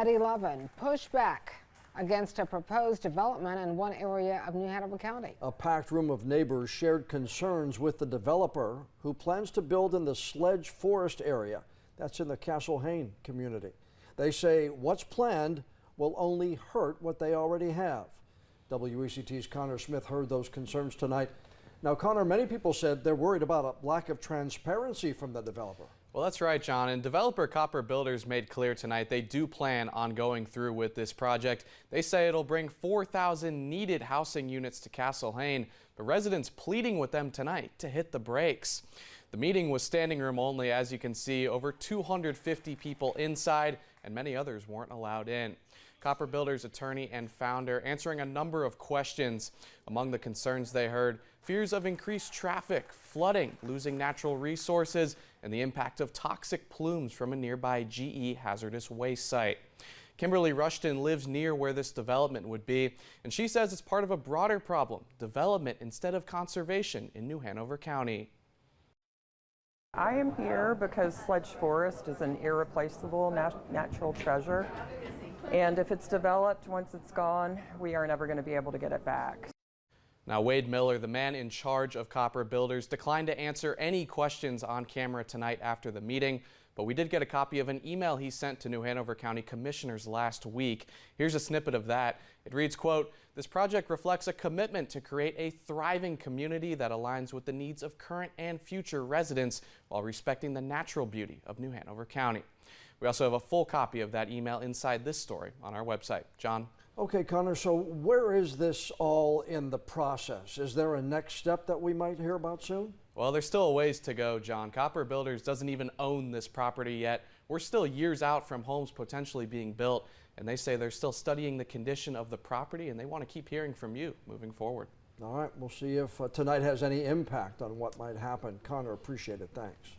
At 11, pushback against a proposed development in one area of New Hanover County. A packed room of neighbors shared concerns with the developer who plans to build in the Sledge Forest area. That's in the Castle Hayne community. They say what's planned will only hurt what they already have. WECT's Connor Smith heard those concerns tonight. Now, Connor, many people said they're worried about a lack of transparency from the developer. Well, that's right, John. And developer Copper Builders made clear tonight they do plan on going through with this project. They say it'll bring 4,000 needed housing units to Castle Hayne, but residents pleading with them tonight to hit the brakes. The meeting was standing room only, as you can see, over 250 people inside, and many others weren't allowed in. Copper Builders attorney and founder answering a number of questions. Among the concerns they heard, fears of increased traffic, flooding, losing natural resources, and the impact of toxic plumes from a nearby GE hazardous waste site. Kimberly Rushton lives near where this development would be, and she says it's part of a broader problem, development instead of conservation in New Hanover County. I am here because Sledge Forest is an irreplaceable natural treasure. And if it's developed, once it's gone, we are never going to be able to get it back. Now, Wade Miller, the man in charge of Copper Builders, declined to answer any questions on camera tonight after the meeting, but we did get a copy of an email he sent to New Hanover County commissioners last week. Here's a snippet of that. It reads, quote, "This project reflects a commitment to create a thriving community that aligns with the needs of current and future residents while respecting the natural beauty of New Hanover County." We also have a full copy of that email inside this story on our website. John? Okay, Connor, so where is this all in the process? Is there a next step that we might hear about soon? Well, there's still a ways to go, John. Copper Builders doesn't even own this property yet. We're still years out from homes potentially being built, and they say they're still studying the condition of the property, and they want to keep hearing from you moving forward. All right, we'll see if tonight has any impact on what might happen. Connor, appreciate it. Thanks.